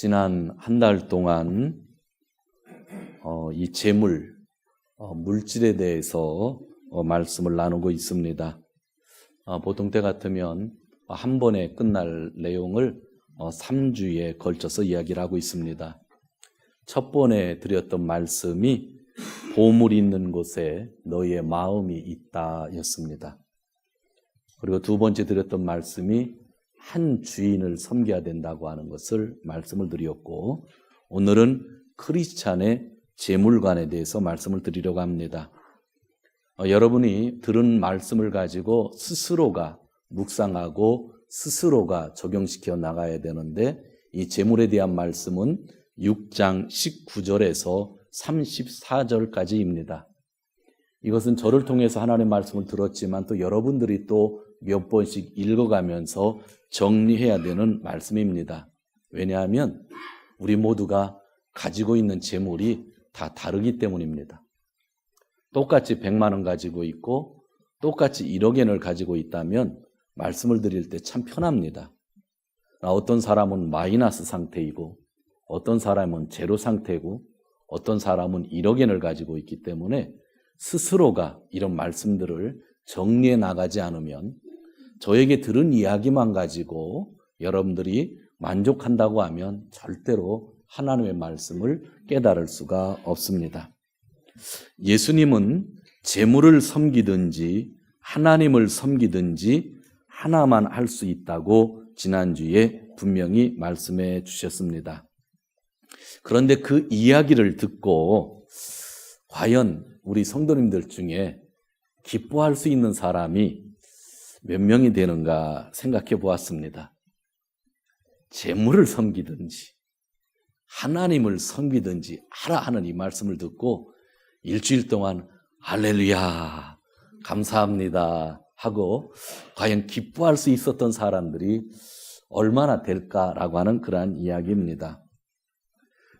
지난 한 달 동안 이 재물, 물질에 대해서 말씀을 나누고 있습니다. 보통 때 같으면 한 번에 끝날 내용을 3주에 걸쳐서 이야기를 하고 있습니다. 첫 번에 드렸던 말씀이 보물이 있는 곳에 너희의 마음이 있다 였습니다. 그리고 두 번째 드렸던 말씀이 한 주인을 섬겨야 된다고 하는 것을 말씀을 드렸고, 오늘은 크리스찬의 재물관에 대해서 말씀을 드리려고 합니다. 여러분이 들은 말씀을 가지고 스스로가 묵상하고 스스로가 적용시켜 나가야 되는데, 이 재물에 대한 말씀은 6장 19절에서 34절까지입니다. 이것은 저를 통해서 하나님의 말씀을 들었지만 또 여러분들이 또 몇 번씩 읽어가면서 정리해야 되는 말씀입니다. 왜냐하면 우리 모두가 가지고 있는 재물이 다 다르기 때문입니다. 똑같이 100만 원 가지고 있고 똑같이 1억 엔을 가지고 있다면 말씀을 드릴 때 참 편합니다. 어떤 사람은 마이너스 상태이고 어떤 사람은 제로 상태고 어떤 사람은 1억 엔을 가지고 있기 때문에 스스로가 이런 말씀들을 정리해 나가지 않으면, 저에게 들은 이야기만 가지고 여러분들이 만족한다고 하면 절대로 하나님의 말씀을 깨달을 수가 없습니다. 예수님은 재물을 섬기든지 하나님을 섬기든지 하나만 할 수 있다고 지난주에 분명히 말씀해 주셨습니다. 그런데 그 이야기를 듣고 과연 우리 성도님들 중에 기뻐할 수 있는 사람이 몇 명이 되는가 생각해 보았습니다. 재물을 섬기든지 하나님을 섬기든지 하라 하는 이 말씀을 듣고 일주일 동안 할렐루야 감사합니다 하고 과연 기뻐할 수 있었던 사람들이 얼마나 될까라고 하는 그러한 이야기입니다.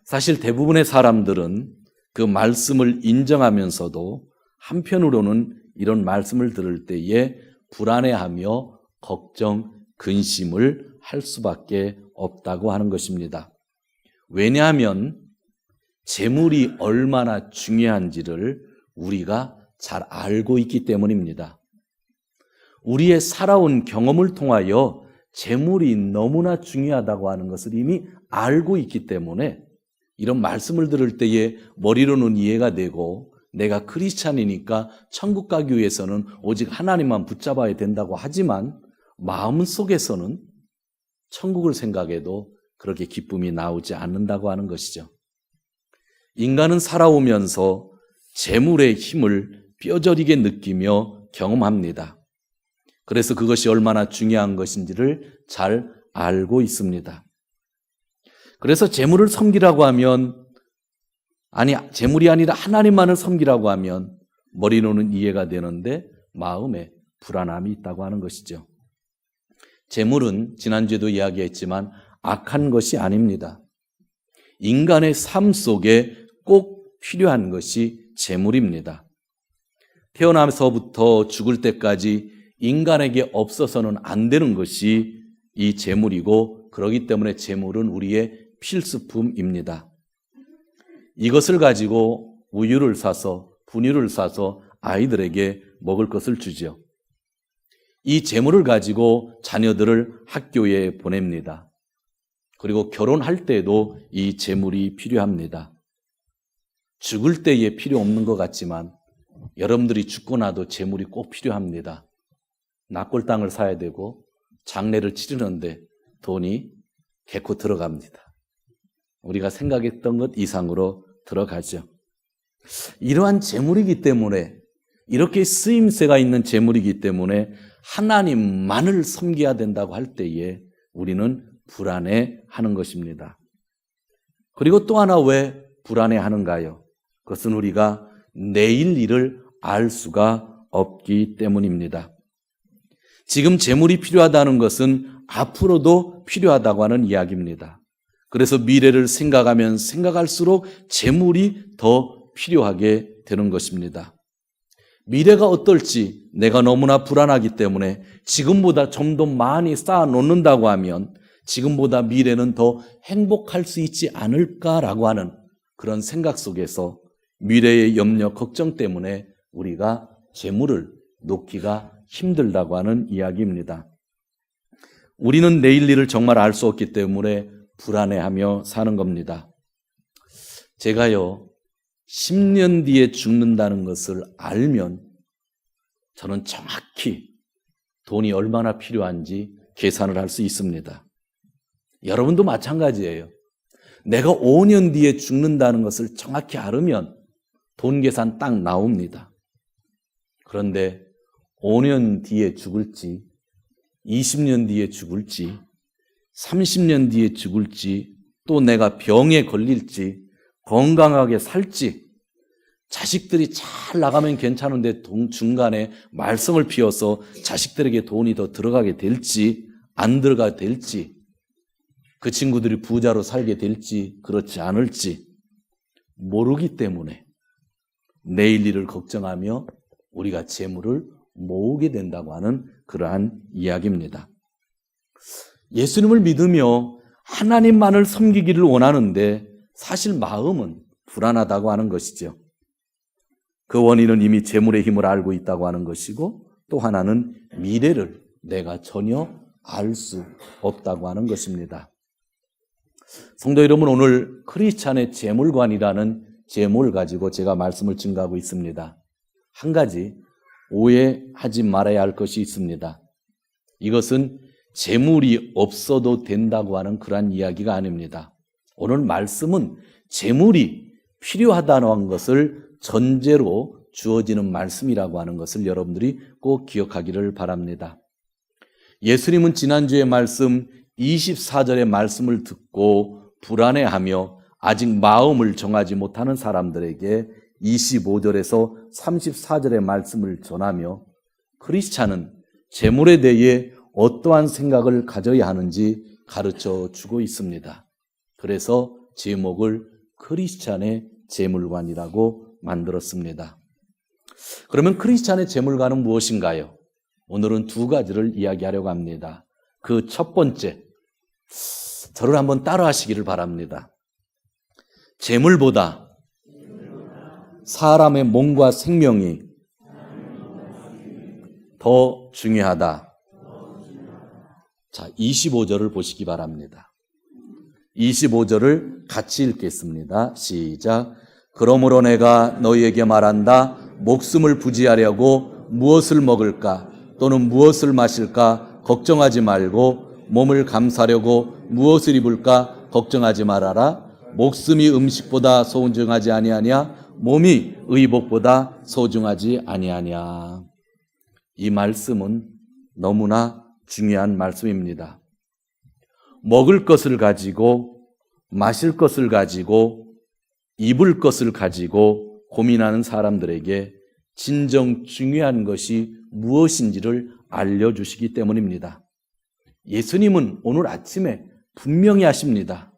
사실 대부분의 사람들은 그 말씀을 인정하면서도 한편으로는 이런 말씀을 들을 때에 불안해하며 걱정, 근심을 할 수밖에 없다고 하는 것입니다. 왜냐하면 재물이 얼마나 중요한지를 우리가 잘 알고 있기 때문입니다. 우리의 살아온 경험을 통하여 재물이 너무나 중요하다고 하는 것을 이미 알고 있기 때문에 이런 말씀을 들을 때에 머리로는 이해가 되고, 내가 크리스찬이니까 천국 가기 위해서는 오직 하나님만 붙잡아야 된다고 하지만 마음속에서는 천국을 생각해도 그렇게 기쁨이 나오지 않는다고 하는 것이죠. 인간은 살아오면서 재물의 힘을 뼈저리게 느끼며 경험합니다. 그래서 그것이 얼마나 중요한 것인지를 잘 알고 있습니다. 그래서 재물을 섬기라고 하면, 재물이 아니라 하나님만을 섬기라고 하면 머리로는 이해가 되는데 마음에 불안함이 있다고 하는 것이죠. 재물은 지난주에도 이야기했지만 악한 것이 아닙니다. 인간의 삶 속에 꼭 필요한 것이 재물입니다. 태어나면서부터 죽을 때까지 인간에게 없어서는 안 되는 것이 이 재물이고, 그렇기 때문에 재물은 우리의 필수품입니다. 이것을 가지고 우유를 사서 분유를 사서 아이들에게 먹을 것을 주죠. 이 재물을 가지고 자녀들을 학교에 보냅니다. 그리고 결혼할 때에도 이 재물이 필요합니다. 죽을 때에 필요 없는 것 같지만 여러분들이 죽고 나도 재물이 꼭 필요합니다. 납골 땅을 사야 되고 장례를 치르는데 돈이 개코 들어갑니다. 우리가 생각했던 것 이상으로 들어가죠. 이러한 재물이기 때문에, 이렇게 쓰임새가 있는 재물이기 때문에 하나님만을 섬겨야 된다고 할 때에 우리는 불안해하는 것입니다. 그리고 또 하나 왜 불안해하는가요? 그것은 우리가 내일 일을 알 수가 없기 때문입니다. 지금 재물이 필요하다는 것은 앞으로도 필요하다고 하는 이야기입니다. 그래서 미래를 생각하면 생각할수록 재물이 더 필요하게 되는 것입니다. 미래가 어떨지 내가 너무나 불안하기 때문에 지금보다 좀 더 많이 쌓아 놓는다고 하면 지금보다 미래는 더 행복할 수 있지 않을까라고 하는 그런 생각 속에서 미래의 염려, 걱정 때문에 우리가 재물을 놓기가 힘들다고 하는 이야기입니다. 우리는 내일 일을 정말 알 수 없기 때문에 불안해하며 사는 겁니다. 제가요, 10년 뒤에 죽는다는 것을 알면 저는 정확히 돈이 얼마나 필요한지 계산을 할 수 있습니다. 여러분도 마찬가지예요. 내가 5년 뒤에 죽는다는 것을 정확히 알으면 돈 계산 딱 나옵니다. 그런데 5년 뒤에 죽을지, 20년 뒤에 죽을지, 30년 뒤에 죽을지, 또 내가 병에 걸릴지, 건강하게 살지, 자식들이 잘 나가면 괜찮은데 중간에 말썽을 피워서 자식들에게 돈이 더 들어가게 될지 안 들어가게 될지, 그 친구들이 부자로 살게 될지 그렇지 않을지 모르기 때문에 내일 일을 걱정하며 우리가 재물을 모으게 된다고 하는 그러한 이야기입니다. 예수님을 믿으며 하나님만을 섬기기를 원하는데 사실 마음은 불안하다고 하는 것이죠. 그 원인은 이미 재물의 힘을 알고 있다고 하는 것이고, 또 하나는 미래를 내가 전혀 알 수 없다고 하는 것입니다. 성도 여러분, 오늘 크리스찬의 재물관이라는 제목을 가지고 제가 말씀을 증거하고 있습니다. 한 가지 오해하지 말아야 할 것이 있습니다. 이것은 재물이 없어도 된다고 하는 그런 이야기가 아닙니다. 오늘 말씀은 재물이 필요하다는 것을 전제로 주어지는 말씀이라고 하는 것을 여러분들이 꼭 기억하기를 바랍니다. 예수님은 지난주의 말씀 24절의 말씀을 듣고 불안해하며 아직 마음을 정하지 못하는 사람들에게 25절에서 34절의 말씀을 전하며 크리스찬은 재물에 대해 어떠한 생각을 가져야 하는지 가르쳐 주고 있습니다. 그래서 제목을 크리스찬의 재물관이라고 만들었습니다. 그러면 크리스찬의 재물관은 무엇인가요? 오늘은 두 가지를 이야기하려고 합니다. 그 첫 번째, 저를 한번 따라 하시기를 바랍니다. 재물보다 사람의 몸과 생명이 더 중요하다. 자, 25절을 보시기 바랍니다. 25절을 같이 읽겠습니다. 시작. 그러므로 내가 너희에게 말한다. 목숨을 부지하려고 무엇을 먹을까 또는 무엇을 마실까 걱정하지 말고, 몸을 감사하려고 무엇을 입을까 걱정하지 말아라. 목숨이 음식보다 소중하지 아니하냐, 몸이 의복보다 소중하지 아니하냐. 이 말씀은 너무나 중요한 말씀입니다. 먹을 것을 가지고, 마실 것을 가지고, 입을 것을 가지고 고민하는 사람들에게 진정 중요한 것이 무엇인지를 알려주시기 때문입니다. 예수님은 오늘 아침에 분명히 하십니다.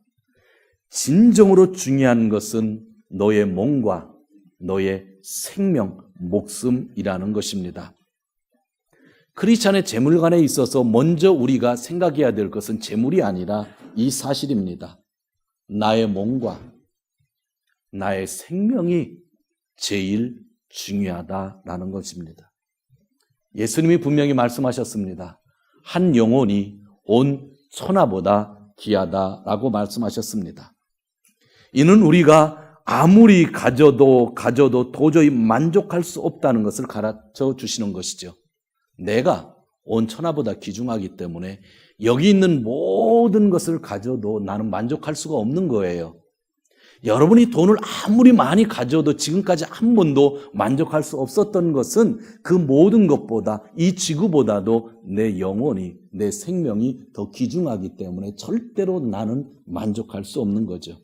진정으로 중요한 것은 너의 몸과 너의 생명, 목숨이라는 것입니다. 크리스찬의 재물관에 있어서 먼저 우리가 생각해야 될 것은 재물이 아니라 이 사실입니다. 나의 몸과 나의 생명이 제일 중요하다라는 것입니다. 예수님이 분명히 말씀하셨습니다. 한 영혼이 온 천하보다 귀하다라고 말씀하셨습니다. 이는 우리가 아무리 가져도 도저히 만족할 수 없다는 것을 가르쳐 주시는 것이죠. 내가 온 천하보다 귀중하기 때문에 여기 있는 모든 것을 가져도 나는 만족할 수가 없는 거예요. 여러분이 돈을 아무리 많이 가져도 지금까지 한 번도 만족할 수 없었던 것은 그 모든 것보다, 이 지구보다도 내 영혼이, 내 생명이 더 귀중하기 때문에 절대로 나는 만족할 수 없는 거죠.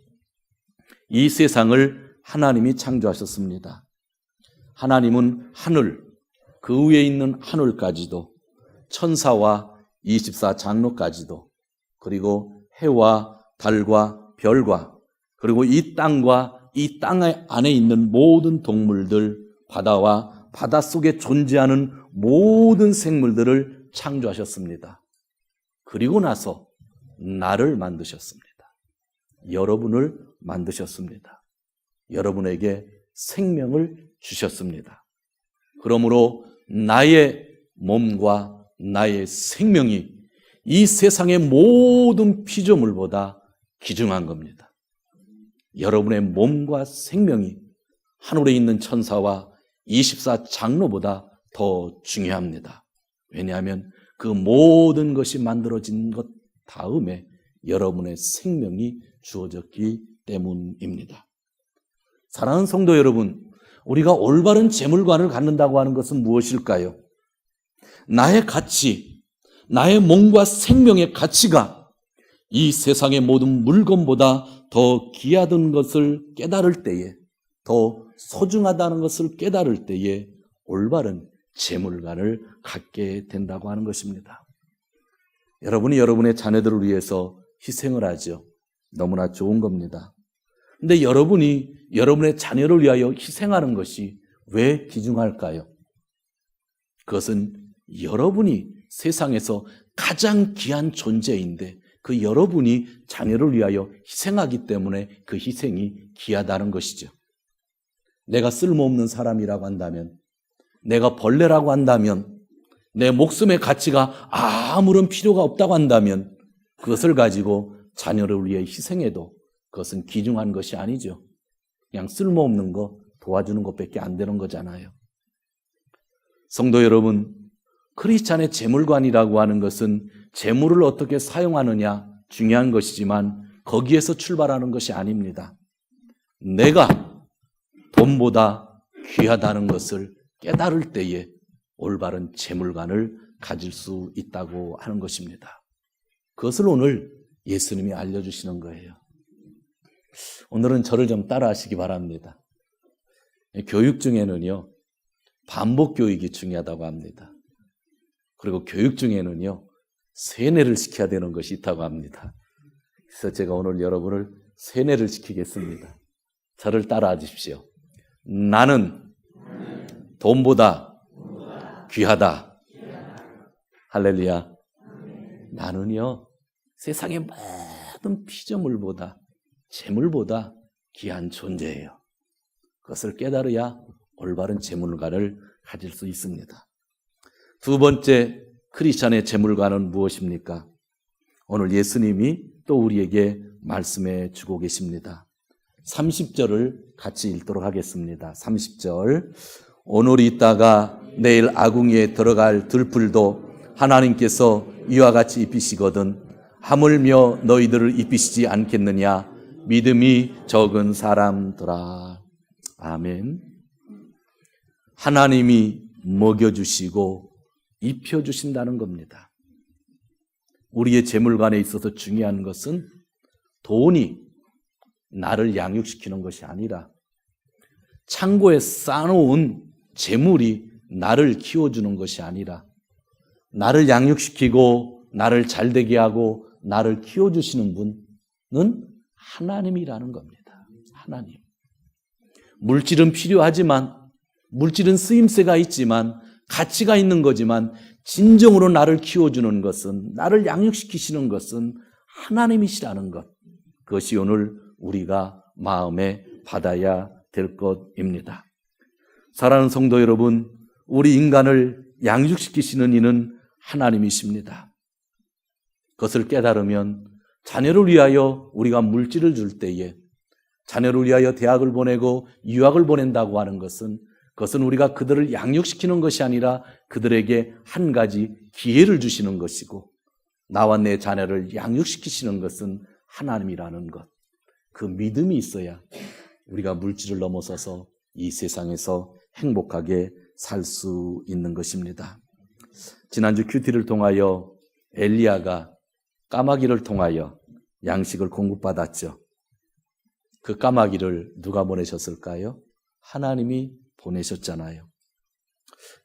이 세상을 하나님이 창조하셨습니다. 하나님은 하늘, 그 위에 있는 하늘까지도, 천사와 24장로까지도, 그리고 해와 달과 별과, 그리고 이 땅과 이 땅 안에 있는 모든 동물들, 바다와 바다 속에 존재하는 모든 생물들을 창조하셨습니다. 그리고 나서 나를 만드셨습니다. 여러분을 만드셨습니다. 여러분에게 생명을 주셨습니다. 그러므로 나의 몸과 나의 생명이 이 세상의 모든 피조물보다 귀중한 겁니다. 여러분의 몸과 생명이 하늘에 있는 천사와 24장로보다 더 중요합니다. 왜냐하면 그 모든 것이 만들어진 것 다음에 여러분의 생명이 주어졌기 때문입니다. 사랑하는 성도 여러분, 우리가 올바른 재물관을 갖는다고 하는 것은 무엇일까요? 나의 가치, 나의 몸과 생명의 가치가 이 세상의 모든 물건보다 더 귀하던 것을 깨달을 때에, 더 소중하다는 것을 깨달을 때에 올바른 재물관을 갖게 된다고 하는 것입니다. 여러분이 여러분의 자녀들을 위해서 희생을 하죠. 너무나 좋은 겁니다. 근데 여러분이 여러분의 자녀를 위하여 희생하는 것이 왜 귀중할까요? 그것은 여러분이 세상에서 가장 귀한 존재인데 그 여러분이 자녀를 위하여 희생하기 때문에 그 희생이 귀하다는 것이죠. 내가 쓸모없는 사람이라고 한다면, 내가 벌레라고 한다면, 내 목숨의 가치가 아무런 필요가 없다고 한다면 그것을 가지고 자녀를 위해 희생해도 그것은 귀중한 것이 아니죠. 그냥 쓸모없는 거 도와주는 것밖에 안 되는 거잖아요. 성도 여러분, 크리스찬의 재물관이라고 하는 것은 재물을 어떻게 사용하느냐 중요한 것이지만 거기에서 출발하는 것이 아닙니다. 내가 돈보다 귀하다는 것을 깨달을 때에 올바른 재물관을 가질 수 있다고 하는 것입니다. 그것을 오늘 예수님이 알려주시는 거예요. 오늘은 저를 좀 따라하시기 바랍니다. 교육 중에는요, 반복 교육이 중요하다고 합니다. 그리고 교육 중에는요, 세뇌를 시켜야 되는 것이 있다고 합니다. 그래서 제가 오늘 여러분을 세뇌를 시키겠습니다. 저를 따라하 주십시오. 나는 돈보다 귀하다. 할렐루야. 나는요, 세상의 모든 피조물보다, 재물보다 귀한 존재예요. 그것을 깨달아야 올바른 재물관을 가질 수 있습니다. 두 번째 크리스찬의 재물관은 무엇입니까? 오늘 예수님이 또 우리에게 말씀해 주고 계십니다. 30절을 같이 읽도록 하겠습니다. 30절. 오늘 있다가 내일 아궁이에 들어갈 들풀도 하나님께서 이와 같이 입히시거든 하물며 너희들을 입히시지 않겠느냐 믿음이 적은 사람들아. 아멘. 하나님이 먹여주시고 입혀주신다는 겁니다. 우리의 재물관에 있어서 중요한 것은 돈이 나를 양육시키는 것이 아니라 창고에 쌓아놓은 재물이 나를 키워주는 것이 아니라 나를 양육시키고 나를 잘되게 하고 나를 키워주시는 분은 하나님이라는 겁니다. 하나님. 물질은 필요하지만, 물질은 쓰임새가 있지만, 가치가 있는 거지만 진정으로 나를 키워주는 것은, 나를 양육시키시는 것은 하나님이시라는 것. 그것이 오늘 우리가 마음에 받아야 될 것입니다. 사랑하는 성도 여러분, 우리 인간을 양육시키시는 이는 하나님이십니다. 그것을 깨달으면 자녀를 위하여 우리가 물질을 줄 때에, 자녀를 위하여 대학을 보내고 유학을 보낸다고 하는 것은 그것은 우리가 그들을 양육시키는 것이 아니라 그들에게 한 가지 기회를 주시는 것이고, 나와 내 자녀를 양육시키시는 것은 하나님이라는 것. 그 믿음이 있어야 우리가 물질을 넘어서서 이 세상에서 행복하게 살 수 있는 것입니다. 지난주 큐티를 통하여 엘리야가 까마귀를 통하여 양식을 공급받았죠. 그 까마귀를 누가 보내셨을까요? 하나님이 보내셨잖아요.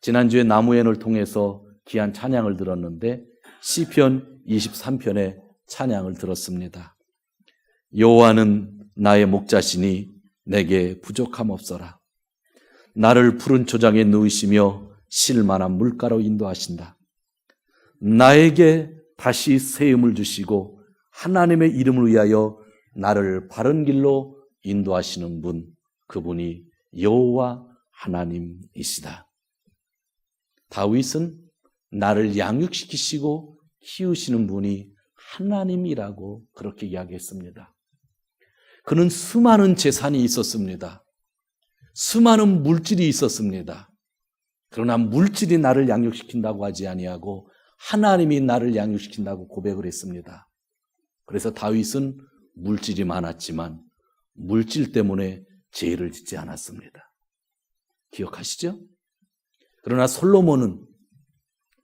지난주에 나무엔을 통해서 귀한 찬양을 들었는데 시편 23편의 찬양을 들었습니다. 여호와는 나의 목자시니 내게 부족함 없어라. 나를 푸른 초장에 누이시며 쉴만한 물가로 인도하신다. 나에게 다시 세움을 주시고 하나님의 이름을 위하여 나를 바른 길로 인도하시는 분, 그분이 여호와 하나님이시다. 다윗은 나를 양육시키시고 키우시는 분이 하나님이라고 그렇게 이야기했습니다. 그는 수많은 재산이 있었습니다. 수많은 물질이 있었습니다. 그러나 물질이 나를 양육시킨다고 하지 아니하고 하나님이 나를 양육시킨다고 고백을 했습니다. 그래서 다윗은 물질이 많았지만 물질 때문에 죄를 짓지 않았습니다. 기억하시죠? 그러나 솔로몬은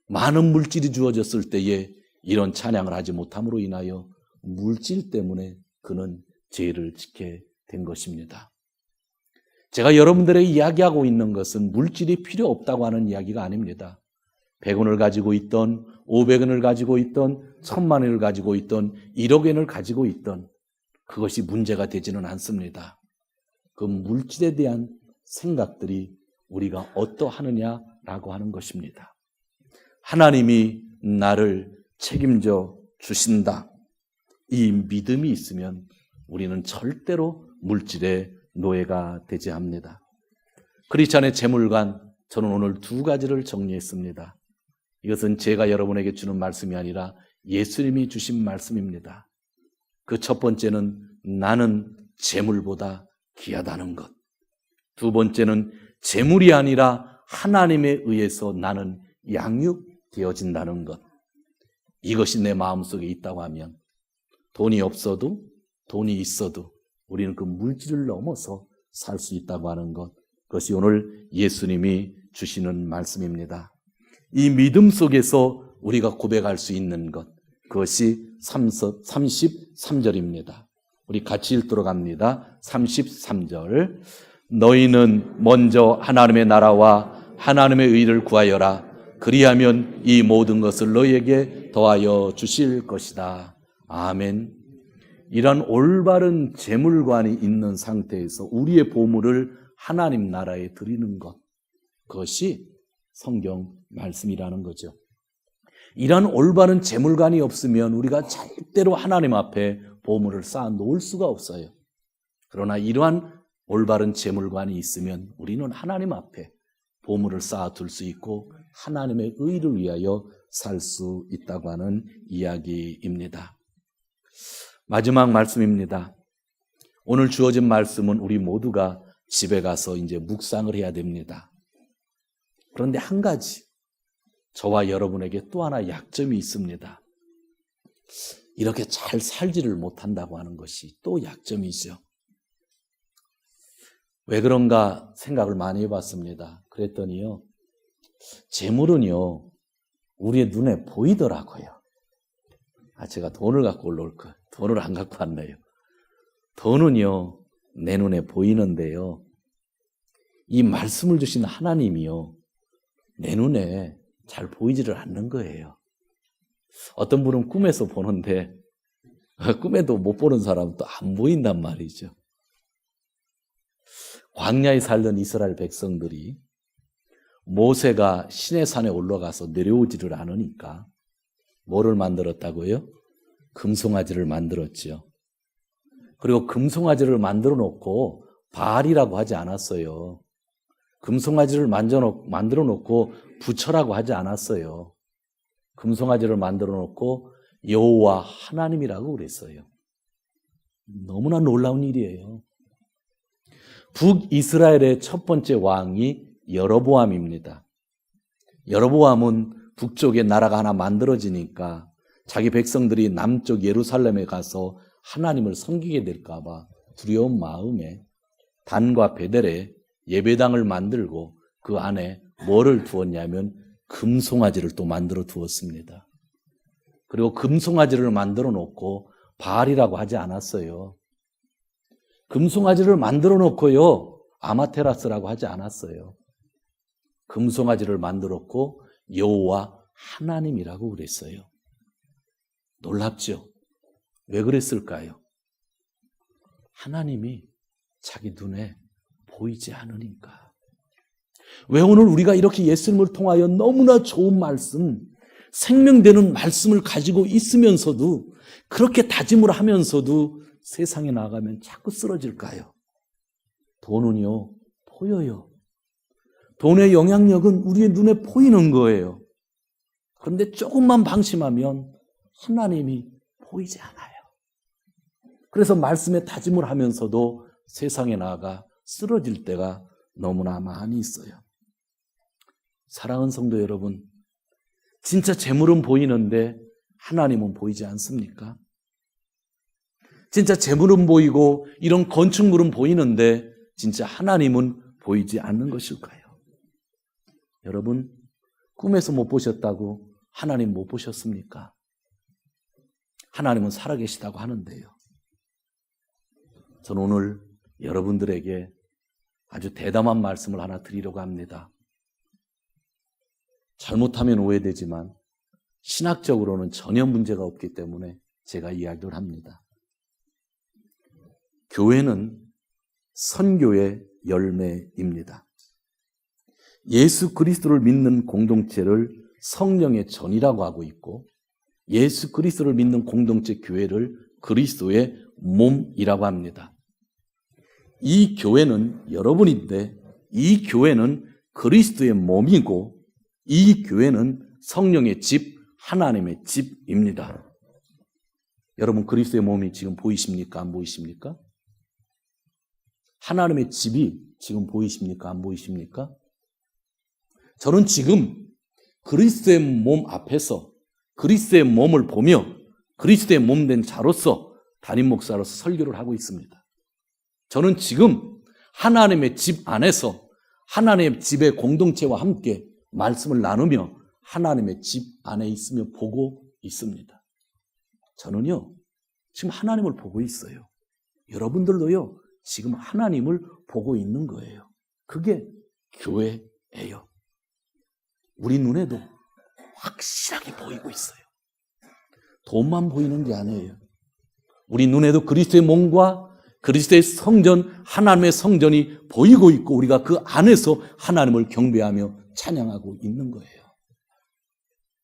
많은 물질이 주어졌을 때에 이런 찬양을 하지 못함으로 인하여 물질 때문에 그는 죄를 짓게 된 것입니다. 제가 여러분들에게 이야기하고 있는 것은 물질이 필요 없다고 하는 이야기가 아닙니다. 100원을 가지고 있던 500원을 가지고 있던 1000만 원을 가지고 있던 1억 원을 가지고 있던 그것이 문제가 되지는 않습니다. 그 물질에 대한 생각들이 우리가 어떠하느냐라고 하는 것입니다. 하나님이 나를 책임져 주신다. 이 믿음이 있으면 우리는 절대로 물질의 노예가 되지 않습니다. 크리스찬의 재물관, 저는 오늘 2가지를 정리했습니다. 이것은 제가 여러분에게 주는 말씀이 아니라 예수님이 주신 말씀입니다. 그 첫 번째는 나는 재물보다 귀하다는 것. 두 번째는 재물이 아니라 하나님에 의해서 나는 양육되어진다는 것. 이것이 내 마음속에 있다고 하면 돈이 없어도 돈이 있어도 우리는 그 물질을 넘어서 살 수 있다고 하는 것. 그것이 오늘 예수님이 주시는 말씀입니다. 이 믿음 속에서 우리가 고백할 수 있는 것. 그것이 33절입니다. 우리 같이 읽도록 합니다. 33절. 너희는 먼저 하나님의 나라와 하나님의 의를 구하여라. 그리하면 이 모든 것을 너희에게 더하여 주실 것이다. 아멘. 이런 올바른 재물관이 있는 상태에서 우리의 보물을 하나님 나라에 드리는 것, 그것이 성경 말씀이라는 거죠. 이런 올바른 재물관이 없으면 우리가 절대로 하나님 앞에 보물을 쌓아 놓을 수가 없어요. 그러나 이러한 올바른 재물관이 있으면 우리는 하나님 앞에 보물을 쌓아 둘 수 있고 하나님의 의를 위하여 살 수 있다고 하는 이야기입니다. 마지막 말씀입니다. 오늘 주어진 말씀은 우리 모두가 집에 가서 이제 묵상을 해야 됩니다. 그런데 한 가지, 저와 여러분에게 또 하나 약점이 있습니다. 이렇게 잘 살지를 못한다고 하는 것이 또 약점이죠. 왜 그런가 생각을 많이 해봤습니다. 그랬더니요, 재물은요, 우리의 눈에 보이더라고요. 제가 돈을 갖고 올라올 걸. 돈을 안 갖고 왔네요. 돈은요, 내 눈에 보이는데요, 이 말씀을 주신 하나님이요, 내 눈에 잘 보이지를 않는 거예요. 어떤 분은 꿈에서 보는데 꿈에도 못 보는 사람은 또 안 보인단 말이죠. 광야에 살던 이스라엘 백성들이 모세가 시내산에 올라가서 내려오지를 않으니까 뭐를 만들었다고요? 금송아지를 만들었죠. 그리고 금송아지를 만들어 놓고 바알이라고 하지 않았어요. 금송아지를 만들어 놓고 부처라고 하지 않았어요. 금송아지를 만들어 놓고 여호와 하나님이라고 그랬어요. 너무나 놀라운 일이에요. 북이스라엘의 첫 번째 왕이 여로보암입니다. 여로보암은 북쪽에 나라가 하나 만들어지니까 자기 백성들이 남쪽 예루살렘에 가서 하나님을 섬기게 될까 봐 두려운 마음에 단과 베델에 예배당을 만들고 그 안에 뭐를 두었냐면 금송아지를 또 만들어 두었습니다. 그리고 금송아지를 만들어 놓고 바알이라고 하지 않았어요. 금송아지를 만들어 놓고요, 아마테라스라고 하지 않았어요. 금송아지를 만들었고 여호와 하나님이라고 그랬어요. 놀랍죠? 왜 그랬을까요? 하나님이 자기 눈에 보이지 않으니까. 왜 오늘 우리가 이렇게 예수님을 통하여 너무나 좋은 말씀, 생명되는 말씀을 가지고 있으면서도 그렇게 다짐을 하면서도 세상에 나가면 자꾸 쓰러질까요? 돈은요, 보여요. 돈의 영향력은 우리의 눈에 보이는 거예요. 그런데 조금만 방심하면 하나님이 보이지 않아요. 그래서 말씀에 다짐을 하면서도 세상에 나가 쓰러질 때가 너무나 많이 있어요. 사랑하는 성도 여러분, 진짜 재물은 보이는데 하나님은 보이지 않습니까? 진짜 재물은 보이고 이런 건축물은 보이는데 진짜 하나님은 보이지 않는 것일까요? 여러분, 꿈에서 못 보셨다고 하나님 못 보셨습니까? 하나님은 살아계시다고 하는데요. 저는 오늘 여러분들에게 아주 대담한 말씀을 하나 드리려고 합니다. 잘못하면 오해되지만 신학적으로는 전혀 문제가 없기 때문에 제가 이야기를 합니다. 교회는 선교의 열매입니다. 예수 그리스도를 믿는 공동체를 성령의 전이라고 하고 있고 예수 그리스도를 믿는 공동체 교회를 그리스도의 몸이라고 합니다. 이 교회는 여러분인데 이 교회는 그리스도의 몸이고 이 교회는 성령의 집, 하나님의 집입니다. 여러분 그리스도의 몸이 지금 보이십니까? 안 보이십니까? 하나님의 집이 지금 보이십니까? 안 보이십니까? 저는 지금 그리스도의 몸 앞에서 그리스도의 몸을 보며 그리스도의 몸 된 자로서 담임 목사로서 설교를 하고 있습니다. 저는 지금 하나님의 집 안에서 하나님의 집의 공동체와 함께 말씀을 나누며 하나님의 집 안에 있으며 보고 있습니다. 저는요, 지금 하나님을 보고 있어요. 여러분들도요, 지금 하나님을 보고 있는 거예요. 그게 교회예요. 우리 눈에도 확실하게 보이고 있어요. 돈만 보이는 게 아니에요. 우리 눈에도 그리스도의 몸과 그리스도의 성전, 하나님의 성전이 보이고 있고 우리가 그 안에서 하나님을 경배하며 찬양하고 있는 거예요.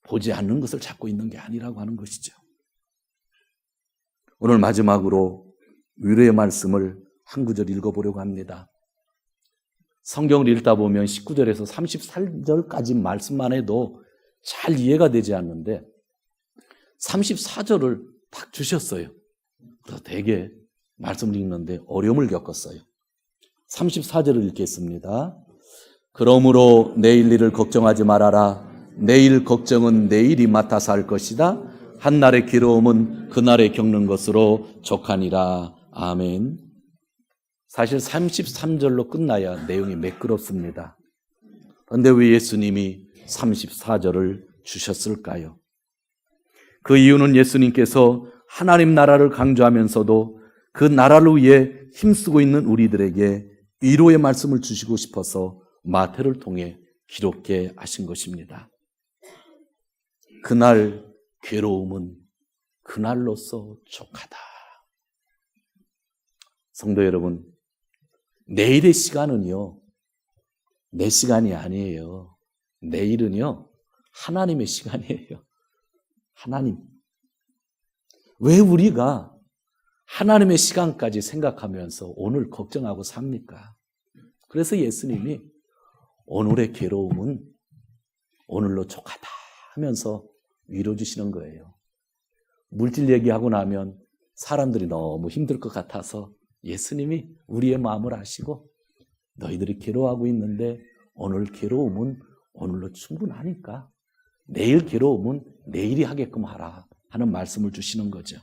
보지 않는 것을 찾고 있는 게 아니라고 하는 것이죠. 오늘 마지막으로 위로의 말씀을 한 구절 읽어보려고 합니다. 성경을 읽다 보면 19절에서 33절까지 말씀만 해도 잘 이해가 되지 않는데 34절을 딱 주셨어요. 그래서 되게 말씀을 읽는데 어려움을 겪었어요. 34절을 읽겠습니다. 그러므로 내일 일을 걱정하지 말아라. 내일 걱정은 내일이 맡아서 할 것이다. 한날의 괴로움은 그날에 겪는 것으로 족하니라. 아멘. 사실 33절로 끝나야 내용이 매끄럽습니다. 그런데 왜 예수님이 34절을 주셨을까요? 그 이유는 예수님께서 하나님 나라를 강조하면서도 그 나라를 위해 힘쓰고 있는 우리들에게 위로의 말씀을 주시고 싶어서 마태를 통해 기록해 하신 것입니다. 그날 괴로움은 그날로서 족하다. 성도 여러분, 내일의 시간은요, 내 시간이 아니에요. 내일은요, 하나님의 시간이에요. 하나님. 왜 우리가 하나님의 시간까지 생각하면서 오늘 걱정하고 삽니까? 그래서 예수님이 오늘의 괴로움은 오늘로 족하다 하면서 위로 주시는 거예요. 물질 얘기하고 나면 사람들이 너무 힘들 것 같아서 예수님이 우리의 마음을 아시고 너희들이 괴로워하고 있는데 오늘 괴로움은 오늘로 충분하니까 내일 괴로움은 내일이 하게끔 하라 하는 말씀을 주시는 거죠.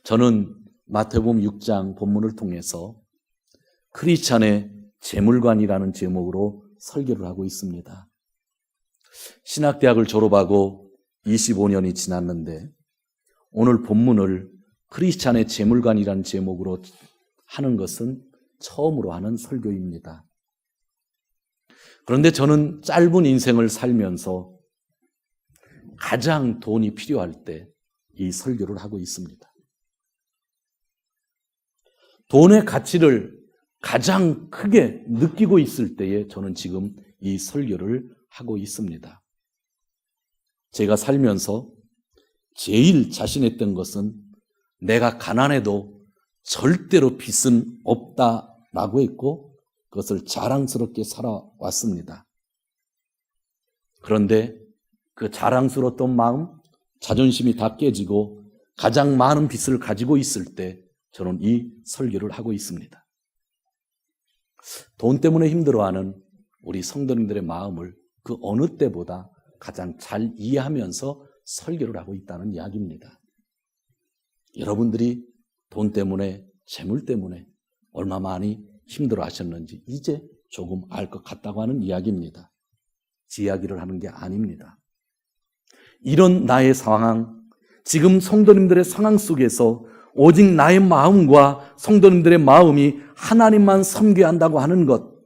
저는 마태복음 6장 본문을 통해서 크리스찬의 재물관이라는 제목으로 설교를 하고 있습니다. 신학대학을 졸업하고 25년이 지났는데 오늘 본문을 크리스찬의 재물관이라는 제목으로 하는 것은 처음으로 하는 설교입니다. 그런데 저는 짧은 인생을 살면서 가장 돈이 필요할 때 이 설교를 하고 있습니다. 돈의 가치를 가장 크게 느끼고 있을 때에 저는 지금 이 설교를 하고 있습니다. 제가 살면서 제일 자신했던 것은 내가 가난해도 절대로 빚은 없다라고 했고 그것을 자랑스럽게 살아왔습니다. 그런데 그 자랑스러웠던 마음, 자존심이 다 깨지고 가장 많은 빚을 가지고 있을 때 저는 이 설교를 하고 있습니다. 돈 때문에 힘들어하는 우리 성도님들의 마음을 그 어느 때보다 가장 잘 이해하면서 설교를 하고 있다는 이야기입니다. 여러분들이 돈 때문에, 재물 때문에 얼마 많이 힘들어 하셨는지 이제 조금 알 것 같다고 하는 이야기입니다. 지 이야기를 하는 게 아닙니다. 이런 나의 상황, 지금 성도님들의 상황 속에서 오직 나의 마음과 성도님들의 마음이 하나님만 섬겨야 한다고 하는 것,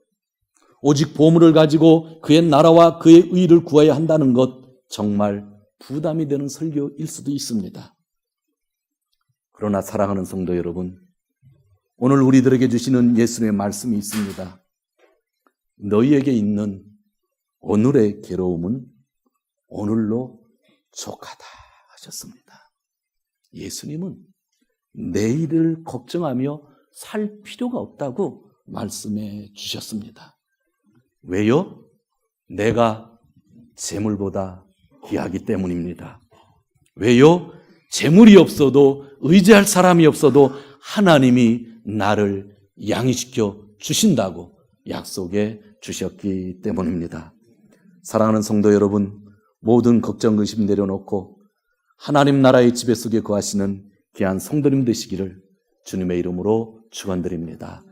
오직 보물을 가지고 그의 나라와 그의 의를 구해야 한다는 것, 정말 부담이 되는 설교일 수도 있습니다. 그러나 사랑하는 성도 여러분, 오늘 우리들에게 주시는 예수님의 말씀이 있습니다. 너희에게 있는 오늘의 괴로움은 오늘로 족하다 하셨습니다. 예수님은 내일을 걱정하며 살 필요가 없다고 말씀해 주셨습니다. 왜요? 내가 재물보다 귀하기 때문입니다. 왜요? 재물이 없어도, 의지할 사람이 없어도 하나님이 나를 양육시켜 주신다고 약속해 주셨기 때문입니다. 사랑하는 성도 여러분, 모든 걱정, 의심 내려놓고 하나님 나라의 지배 속에 거하시는 귀한 성도님 되시기를 주님의 이름으로 축원드립니다.